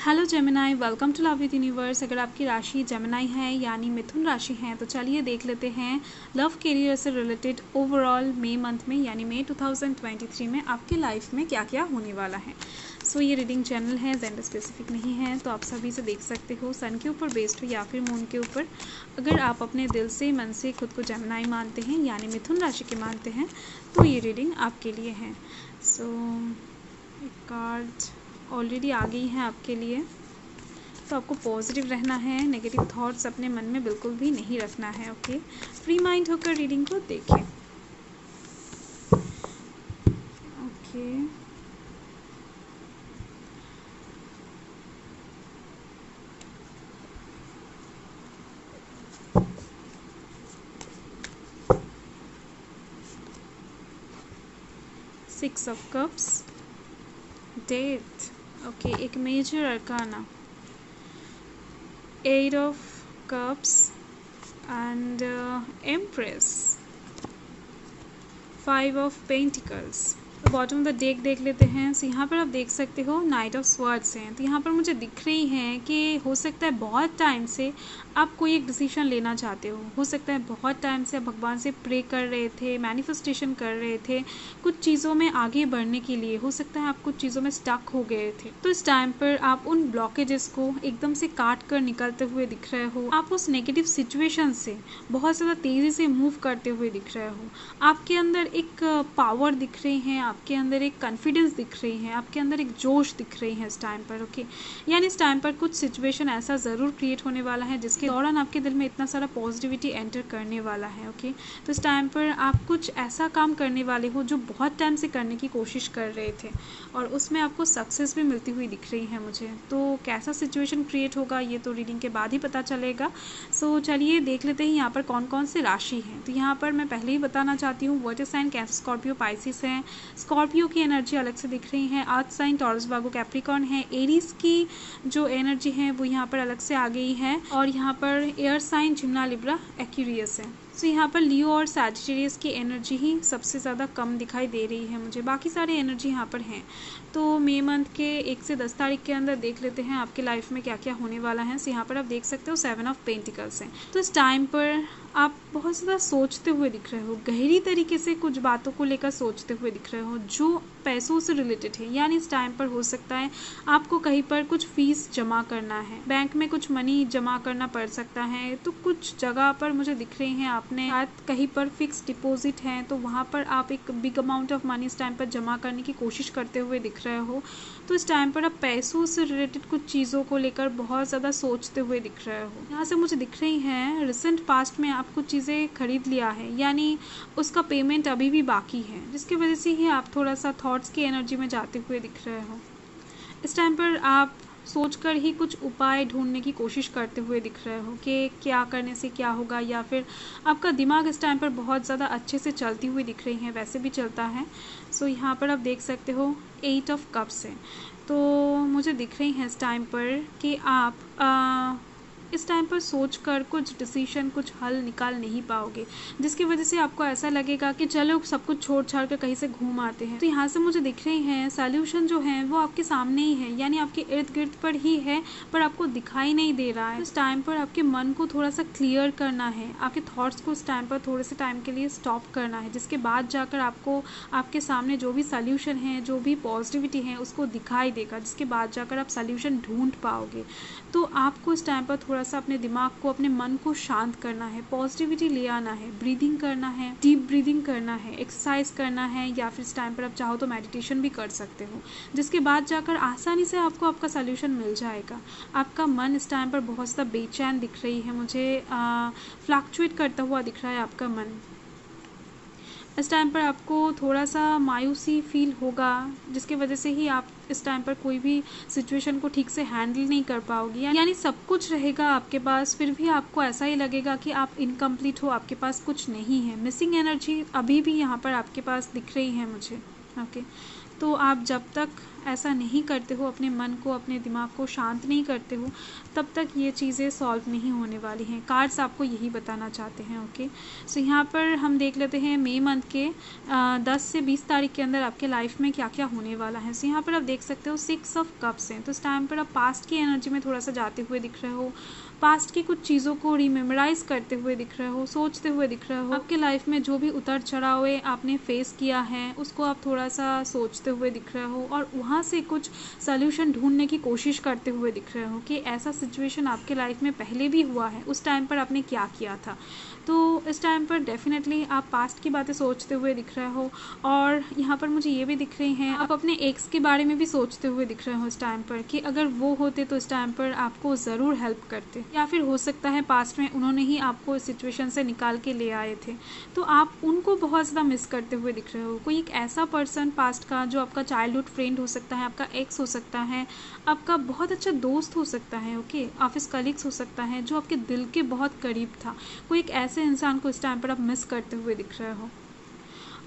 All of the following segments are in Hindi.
Hello Gemini, welcome to love with universe. अगर आपकी राशि जेमिनाई है यानी मिथुन राशि है तो चलिए देख लेते हैं लव करियर से रिलेटेड ओवरऑल मई मंथ में यानी मई 2023 में आपके लाइफ में क्या क्या होने वाला है। सो ये रीडिंग जनरल है, जेंडर स्पेसिफिक नहीं है, तो आप सभी से देख सकते हो सन के ऊपर बेस्ड हो या फिर मून के ऊपर। अगर आप अपने दिल से मन से खुद को जेमिनाई मानते हैं यानी मिथुन राशि के मानते हैं तो ये रीडिंग आपके लिए है। सो एक कार्ड ऑलरेडी आ गई है आपके लिए, तो आपको पॉजिटिव रहना है, नेगेटिव थॉट्स अपने मन में बिल्कुल भी नहीं रखना है। ओके, फ्री माइंड होकर रीडिंग को देखें। Okay, six of cups, death, okay, एक major arcana, eight of cups and empress, five of pentacles. Bottom of the deck देख लेते हैं। सो यहाँ पर आप देख सकते हो नाइट ऑफ स्वर्ड्स हैं, तो यहाँ पर मुझे दिख रही हैं कि हो सकता है बहुत टाइम से आप कोई एक डिसीजन लेना चाहते हो सकता है बहुत टाइम से आप भगवान से प्रे कर रहे थे, मैनिफेस्टेशन कर रहे थे कुछ चीज़ों में आगे बढ़ने के लिए। हो सकता है आप कुछ चीज़ों में स्टक हो गए थे, तो इस टाइम पर आप उन ब्लॉकेजेस को एकदम से काट कर निकलते हुए दिख रहे हो। आप उस नेगेटिव सिचुएशन से बहुत ज़्यादा तेज़ी से मूव करते हुए दिख रहे हो। आपके अंदर एक पावर दिख रही है, आपके अंदर एक कॉन्फिडेंस दिख रही है, आपके अंदर एक जोश दिख रही है इस टाइम पर। ओके, यानी इस टाइम पर कुछ सिचुएशन ऐसा ज़रूर क्रिएट होने वाला है जिसके दौरान आपके दिल में इतना सारा पॉजिटिविटी एंटर करने वाला है। ओके, तो इस टाइम पर आप कुछ ऐसा काम करने वाले हो जो बहुत टाइम से करने की कोशिश कर रहे थे और उसमें आपको सक्सेस भी मिलती हुई दिख रही है मुझे। तो कैसा सिचुएशन क्रिएट होगा ये तो रीडिंग के बाद ही पता चलेगा। सो चलिए देख लेते हैं यहाँ पर कौन कौन से राशि हैं। तो यहाँ पर मैं पहले ही बताना चाहती हूँ water sign Cancer, Scorpio, Pisces हैं। स्कॉर्पियो की एनर्जी अलग से दिख रही है। Earth sign Taurus, Virgo, Capricorn है। एरीज की जो एनर्जी है वो यहाँ पर अलग से आ गई है और यहाँ पर एयर साइन जिम्ना, लिब्रा, एक्यूरियस है। सो यहाँ पर लियो और सैजिटेरियस की एनर्जी ही सबसे ज़्यादा कम दिखाई दे रही है मुझे, बाकी सारे एनर्जी यहाँ पर हैं। तो मई मंथ के 1 से 10 तारीख के अंदर देख लेते हैं आपके लाइफ में क्या क्या होने वाला है। सो यहाँ पर आप देख सकते हो 7 ऑफ पेंटिकल्स हैं। तो इस टाइम पर आप बहुत ज़्यादा सोचते हुए दिख रहे हो, गहरी तरीके से कुछ बातों को लेकर सोचते हुए दिख रहे हो जो पैसों से रिलेटेड है। यानी इस टाइम पर हो सकता है आपको कहीं पर कुछ फीस जमा करना है, बैंक में कुछ मनी जमा करना पड़ सकता है। तो कुछ जगह पर मुझे दिख रही हैं आपने शायद कहीं पर फिक्स डिपॉजिट है तो वहाँ पर आप एक बिग अमाउंट ऑफ मनी इस टाइम पर जमा करने की कोशिश करते हुए दिख रहे हो। तो इस टाइम पर आप पैसों से रिलेटेड कुछ चीज़ों को लेकर बहुत ज़्यादा सोचते हुए दिख रहे हो। यहाँ से मुझे दिख रही हैं रिसेंट पास्ट में आप कुछ चीज़ें खरीद लिया है यानी उसका पेमेंट अभी भी बाकी है, जिसकी वजह से ही आप थोड़ा सा थॉट्स की एनर्जी में जाते हुए दिख रहे हो। इस टाइम पर आप सोचकर ही कुछ उपाय ढूंढने की कोशिश करते हुए दिख रहे हो कि क्या करने से क्या होगा, या फिर आपका दिमाग इस टाइम पर बहुत ज़्यादा अच्छे से चलती हुई दिख रही है, वैसे भी चलता है। सो यहाँ पर आप देख सकते हो 8 ऑफ कप्स है। तो मुझे दिख रही है इस टाइम पर कि आप इस टाइम पर सोचकर कुछ डिसीजन, कुछ हल निकाल नहीं पाओगे, जिसकी वजह से आपको ऐसा लगेगा कि चलो सब कुछ छोड़ छाड़ कर कहीं से घूम आते हैं। तो यहाँ से मुझे दिख रही हैं सॉल्यूशन जो है वो आपके सामने ही है, यानी आपके इर्द गिर्द पर ही है पर आपको दिखाई नहीं दे रहा है। इस टाइम पर आपके मन को थोड़ा सा क्लियर करना है, आपके थॉट्स को इस टाइम पर थोड़े से टाइम के लिए स्टॉप करना है, जिसके बाद जाकर आपको आपके सामने जो भी सॉल्यूशन है, जो भी पॉजिटिविटी है उसको दिखाई देगा, जिसके बाद जाकर आप सॉल्यूशन ढूंढ पाओगे। तो आपको इस टाइम पर थोड़ा सा अपने दिमाग को, अपने मन को शांत करना है, पॉजिटिविटी ले आना है, ब्रीदिंग करना है, डीप ब्रीदिंग करना है, एक्सरसाइज करना है, या फिर इस टाइम पर आप चाहो तो मेडिटेशन भी कर सकते हो, जिसके बाद जाकर आसानी से आपको आपका सॉल्यूशन मिल जाएगा। आपका मन इस टाइम पर बहुत ज़्यादा बेचैन दिख रही है मुझे, फ्लक्चुएट करता हुआ दिख रहा है आपका मन। इस टाइम पर आपको थोड़ा सा मायूसी फील होगा, जिसकी वजह से ही आप इस टाइम पर कोई भी सिचुएशन को ठीक से हैंडल नहीं कर पाओगे। यानी सब कुछ रहेगा आपके पास, फिर भी आपको ऐसा ही लगेगा कि आप इनकम्प्लीट हो, आपके पास कुछ नहीं है। मिसिंग एनर्जी अभी भी यहाँ पर आपके पास दिख रही है मुझे। ओके, तो आप जब तक ऐसा नहीं करते हो, अपने मन को, अपने दिमाग को शांत नहीं करते हो, तब तक ये चीज़ें सॉल्व नहीं होने वाली हैं। कार्ड्स आपको यही बताना चाहते हैं। ओके, सो यहाँ पर हम देख लेते हैं मई मंथ के 10 से 20 तारीख के अंदर आपके लाइफ में क्या क्या होने वाला है। सो यहाँ पर आप देख सकते हो 6 ऑफ कप्स हैं। तो इस टाइम पर आप पास्ट की एनर्जी में थोड़ा सा जाते हुए दिख रहे हो, पास्ट की कुछ चीज़ों को रिमेमोराइज करते हुए दिख रहे हो, सोचते हुए दिख रहे हो। आपके लाइफ में जो भी उतर चढ़ाव आपने फेस किया है उसको आप थोड़ा सा सोचते हुए दिख रहे हो और वहाँ से कुछ सल्यूशन ढूंढने की कोशिश करते हुए दिख रहे हो कि ऐसा सिचुएशन आपके लाइफ में पहले भी हुआ है, उस टाइम पर आपने क्या किया था। तो इस टाइम पर डेफिनेटली आप पास्ट की बातें सोचते हुए दिख रहे हो और यहाँ पर मुझे ये भी दिख रही हैं आप अपने एक्स के बारे में भी सोचते हुए दिख रहे हो इस टाइम पर कि अगर वो होते तो इस टाइम पर आपको ज़रूर हेल्प करते, या फिर हो सकता है पास्ट में उन्होंने ही आपको इस सिचुएशन से निकाल के ले आए थे। तो आप उनको बहुत ज़्यादा मिस करते हुए दिख रहे हो। कोई एक ऐसा पर्सन पास्ट का जो आपका चाइल्डहुड फ्रेंड हो सकता है, आपका एक्स हो सकता है, आपका बहुत अच्छा दोस्त हो सकता है, ओके, ऑफिस कलीग्स हो सकता है, जो आपके दिल के बहुत करीब था। कोई एक ऐसे इंसान को इस टाइम पर आप मिस करते हुए दिख रहे हो।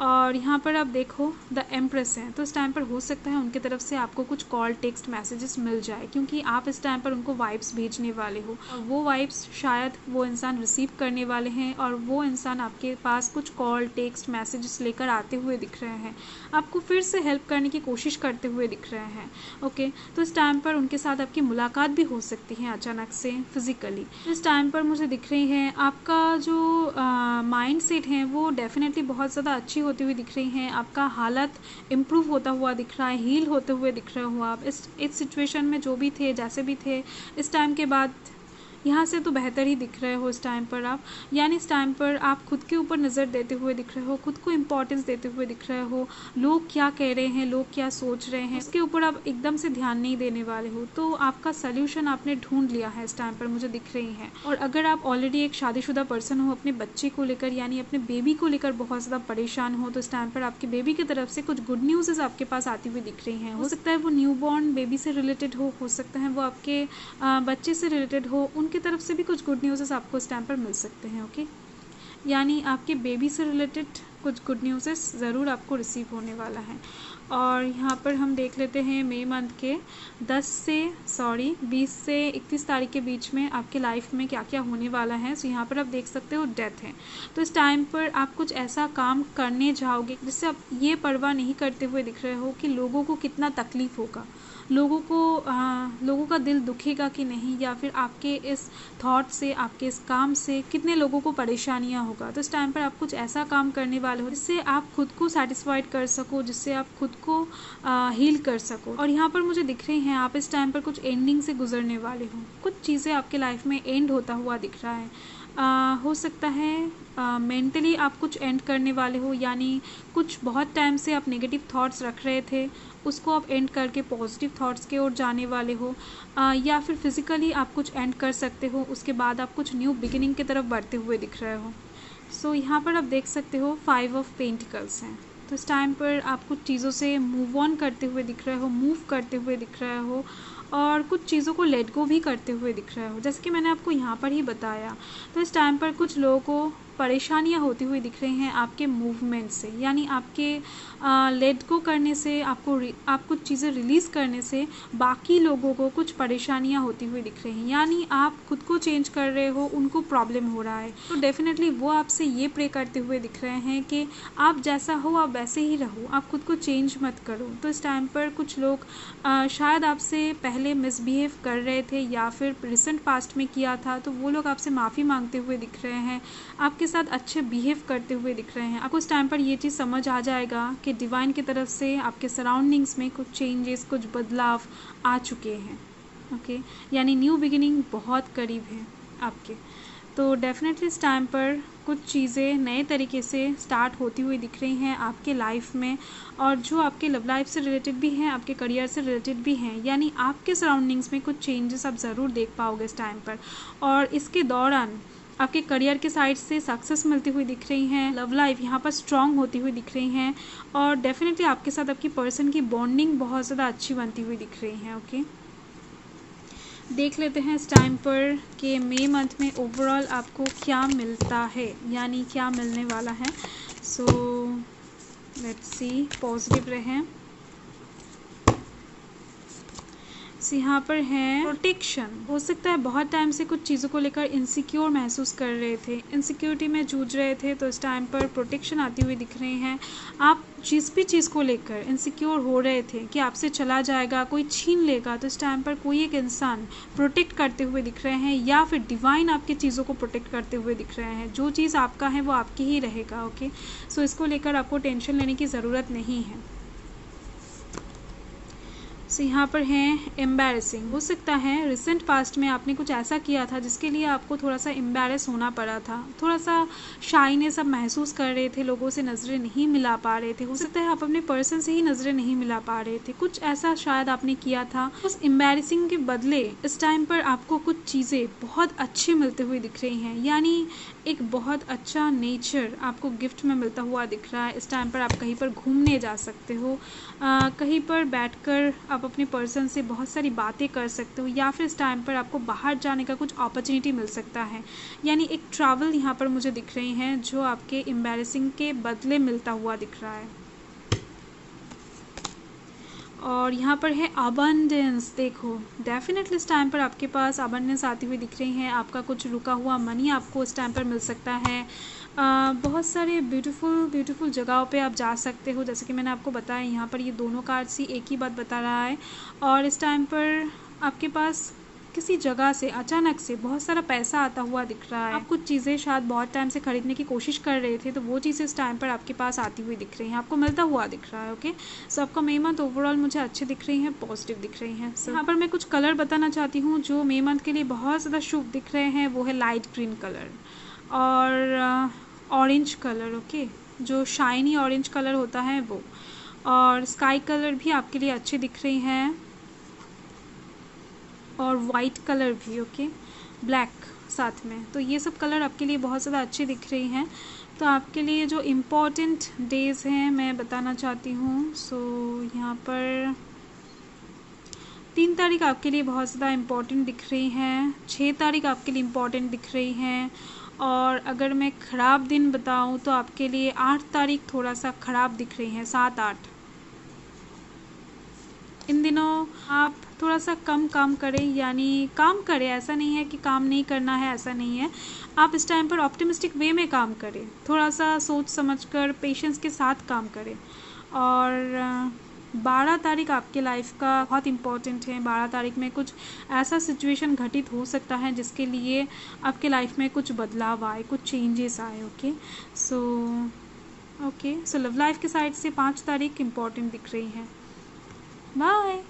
और यहाँ पर आप देखो द एम्प्रेस है, तो इस टाइम पर हो सकता है उनकी तरफ से आपको कुछ कॉल टेक्स्ट मैसेजेस मिल जाए, क्योंकि आप इस टाइम पर उनको वाइब्स भेजने वाले हो और वो वाइब्स शायद वो इंसान रिसीव करने वाले हैं और वो इंसान आपके पास कुछ कॉल टेक्स्ट मैसेजेस लेकर आते हुए दिख रहे हैं, आपको फिर से हेल्प करने की कोशिश करते हुए दिख रहे हैं। ओके, तो इस टाइम पर उनके साथ आपकी मुलाकात भी हो सकती है अचानक से फिजिकली। इस टाइम पर मुझे दिख रही है आपका जो माइंड सेट है वो डेफिनेटली बहुत ज़्यादा अच्छी होती हुई दिख रही हैं। आपका हालत इम्प्रूव होता हुआ दिख रहा है, हील होते हुए दिख रहे हो आप इस सिचुएशन में जो भी थे, जैसे भी थे, इस टाइम के बाद यहाँ से तो बेहतर ही दिख रहे हो इस टाइम पर आप। यानी इस टाइम पर आप खुद के ऊपर नज़र देते हुए दिख रहे हो, खुद को इम्पोर्टेंस देते हुए दिख रहे हो। लोग क्या कह रहे हैं, लोग क्या सोच रहे हैं, इसके ऊपर आप एकदम से ध्यान नहीं देने वाले हो। तो आपका सल्यूशन आपने ढूंढ लिया है इस टाइम पर, मुझे दिख रही है। और अगर आप ऑलरेडी एक शादीशुदा पर्सन हो, अपने बच्चे को लेकर यानी अपने बेबी को लेकर बहुत ज़्यादा परेशान हो, तो इस टाइम पर आपके बेबी की तरफ से कुछ गुड न्यूज़ आपके पास आती हुई दिख रही हैं। हो सकता है वो न्यू बॉर्न बेबी से रिलेटेड हो सकता है वो आपके बच्चे से रिलेटेड हो, उनकी तरफ से भी कुछ गुड न्यूज़ आपको इस टाइम पर मिल सकते हैं। ओके, यानी आपके बेबी से रिलेटेड कुछ गुड न्यूज़ ज़रूर आपको रिसीव होने वाला है। और यहाँ पर हम देख लेते हैं मई मंथ के 20 से 31 तारीख के बीच में आपके लाइफ में क्या क्या होने वाला है। सो यहाँ पर आप देख सकते हो डेथ है। तो इस टाइम पर आप कुछ ऐसा काम करने जाओगे जिससे आप ये परवाह नहीं करते हुए दिख रहे हो कि लोगों को कितना तकलीफ होगा, लोगों का दिल दुखेगा कि नहीं, या फिर आपके इस थॉट से, आपके इस काम से कितने लोगों को परेशानियां होगा। तो इस टाइम पर आप कुछ ऐसा काम करने वाले हो जिससे आप खुद को सेटिस्फाइड कर सको, जिससे आप खुद को हील कर सको। और यहाँ पर मुझे दिख रही हैं आप इस टाइम पर कुछ एंडिंग से गुजरने वाले हो, कुछ चीज़ें आपके लाइफ में एंड होता हुआ दिख रहा है। हो सकता है मेंटली आप कुछ एंड करने वाले हो, यानी कुछ बहुत टाइम से आप नेगेटिव थॉट्स रख रहे थे उसको आप एंड करके पॉजिटिव थॉट्स की ओर जाने वाले हो, या फिर फिजिकली आप कुछ एंड कर सकते हो, उसके बाद आप कुछ न्यू बिगिनिंग की तरफ बढ़ते हुए दिख रहे हो। सो यहाँ पर आप देख सकते हो 5 ऑफ पेंटिकल्स हैं। तो इस टाइम पर आप कुछ चीज़ों से मूव ऑन करते हुए दिख रहे हो, मूव करते हुए दिख रहे हो और कुछ चीज़ों को लेट गो भी करते हुए दिख रहे हो, जैसे कि मैंने आपको यहाँ पर ही बताया। तो इस टाइम पर कुछ लोगों को परेशानियाँ होती हुई दिख रही हैं आपके मूवमेंट से, यानी आपके लेट गो करने से, आप कुछ चीज़ें रिलीज़ करने से बाकी लोगों को कुछ परेशानियाँ होती हुई दिख रही हैं। यानी आप खुद को चेंज कर रहे हो, उनको प्रॉब्लम हो रहा है, तो डेफिनेटली वो आपसे ये प्रे करते हुए दिख रहे हैं कि आप जैसा हो आप वैसे ही रहो, आप खुद को चेंज मत करो। तो इस टाइम पर कुछ लोग शायद आपसे पहले मिसबिहेव कर रहे थे या फिर रिसेंट पास्ट में किया था, तो वो लोग आपसे माफ़ी मांगते हुए दिख रहे हैं, आपके साथ अच्छे बिहेव करते हुए दिख रहे हैं। आपको उस टाइम पर ये चीज़ समझ आ जाएगा कि डिवाइन की तरफ से आपके सराउंडिंग्स में कुछ चेंजेस, कुछ बदलाव आ चुके हैं। ओके, यानी न्यू बिगिनिंग बहुत करीब है आपके। तो डेफिनेटली इस टाइम पर कुछ चीज़ें नए तरीके से स्टार्ट होती हुई दिख रही हैं आपके लाइफ में, और जो आपके लव लाइफ से रिलेटेड भी हैं, आपके करियर से रिलेटेड भी हैं, यानी आपके सराउंडिंग्स में कुछ चेंजेस आप ज़रूर देख पाओगे इस टाइम पर। और इसके दौरान आपके करियर के साइड से सक्सेस मिलती हुई दिख रही हैं, लव लाइफ यहाँ पर स्ट्रांग होती हुई दिख रही हैं, और डेफिनेटली आपके साथ आपकी पर्सन की बॉन्डिंग बहुत ज़्यादा अच्छी बनती हुई दिख रही है। ओके, देख लेते हैं इस टाइम पर कि मई मंथ में ओवरऑल आपको क्या मिलता है, यानी क्या मिलने वाला है। सो लेट्स सी, पॉजिटिव रहें, यहाँ पर है प्रोटेक्शन। हो सकता है बहुत टाइम से कुछ चीज़ों को लेकर इनसिक्योर महसूस कर रहे थे, इनसिक्योरिटी में जूझ रहे थे, तो इस टाइम पर प्रोटेक्शन आती हुई दिख रही हैं। आप जिस भी चीज़ को लेकर इनसिक्योर हो रहे थे कि आपसे चला जाएगा, कोई छीन लेगा, तो इस टाइम पर कोई एक इंसान प्रोटेक्ट करते हुए दिख रहे हैं, या फिर डिवाइन आपकी चीज़ों को प्रोटेक्ट करते हुए दिख रहे हैं। जो चीज़ आपका है वो आपकी ही रहेगा। ओके, सो इसको लेकर आपको टेंशन लेने की ज़रूरत नहीं है। सो यहाँ पर है एम्बैरेसिंग। हो सकता है रिसेंट पास्ट में आपने कुछ ऐसा किया था जिसके लिए आपको थोड़ा सा एम्बैरेस होना पड़ा था, थोड़ा सा शाइनेस आप महसूस कर रहे थे, लोगों से नज़रें नहीं मिला पा रहे थे। हो सकता है आप अपने पर्सन से ही नज़रें नहीं मिला पा रहे थे, कुछ ऐसा शायद आपने किया था। उस एम्बैरेसिंग के बदले इस टाइम पर आपको कुछ चीज़ें बहुत अच्छी मिलते हुए दिख रही हैं, यानी एक बहुत अच्छा नेचर आपको गिफ्ट में मिलता हुआ दिख रहा है। इस टाइम पर आप कहीं पर घूमने जा सकते हो, कहीं पर बैठकर आप अपने पर्सन से बहुत सारी बातें कर सकते हो, या फिर इस टाइम पर आपको बाहर जाने का कुछ अपॉर्चुनिटी मिल सकता है, यानी एक ट्रैवल यहाँ पर मुझे दिख रही हैं जो आपके एम्बैरेसिंग के बदले मिलता हुआ दिख रहा है। और यहाँ पर है अबंडेंस। देखो डेफिनेटली इस टाइम पर आपके पास अबंडेंस आती हुई दिख रही है, आपका कुछ रुका हुआ मनी आपको इस टाइम पर मिल सकता है। बहुत सारे ब्यूटीफुल जगहों पे आप जा सकते हो, जैसे कि मैंने आपको बताया यहाँ पर ये दोनों कार्ड्स ही एक ही बात बता रहा है। और इस टाइम पर आपके पास किसी जगह से अचानक से बहुत सारा पैसा आता हुआ दिख रहा है। आप कुछ चीज़ें शायद बहुत टाइम से खरीदने की कोशिश कर रहे थे, तो वो चीज़ें इस टाइम पर आपके पास आती हुई दिख रही हैं, आपको मिलता हुआ दिख रहा है। ओके, सो आपका मे मंथ ओवरऑल मुझे अच्छी दिख रही हैं, पॉजिटिव दिख रही हैं। यहाँ पर मैं कुछ कलर बताना चाहती हूँ जो मे मंथ के लिए बहुत ज़्यादा शुभ दिख रहे हैं। वो है लाइट ग्रीन कलर और ऑरेंज कलर। ओके, जो शाइनी ऑरेंज कलर होता है वो, और स्काई कलर भी आपके लिए अच्छी दिख रही हैं, और वाइट कलर भी। ओके, ब्लैक साथ में, तो ये सब कलर आपके लिए बहुत ज़्यादा अच्छी दिख रही हैं। तो आपके लिए जो इम्पोर्टेंट डेज़ हैं मैं बताना चाहती हूँ। सो यहाँ पर 3 तारीख आपके लिए बहुत ज़्यादा इम्पोर्टेंट दिख रही हैं, 6 तारीख आपके लिए इम्पोर्टेंट दिख रही हैं, और अगर मैं ख़राब दिन बताऊँ तो आपके लिए 8 तारीख थोड़ा सा ख़राब दिख रही हैं, 7-8। इन दिनों आप थोड़ा सा कम काम करें, यानी काम करें, ऐसा नहीं है कि काम नहीं करना है, ऐसा नहीं है। आप इस टाइम पर ऑप्टिमिस्टिक वे में काम करें, थोड़ा सा सोच समझकर पेशेंस के साथ काम करें। और 12 तारीख आपके लाइफ का बहुत इम्पोर्टेंट है। 12 तारीख में कुछ ऐसा सिचुएशन घटित हो सकता है जिसके लिए आपके लाइफ में कुछ बदलाव आए, कुछ चेंजेस आए। ओके, सो लव लाइफ के साइड से 5 तारीख इम्पोर्टेंट दिख रही है। बाय।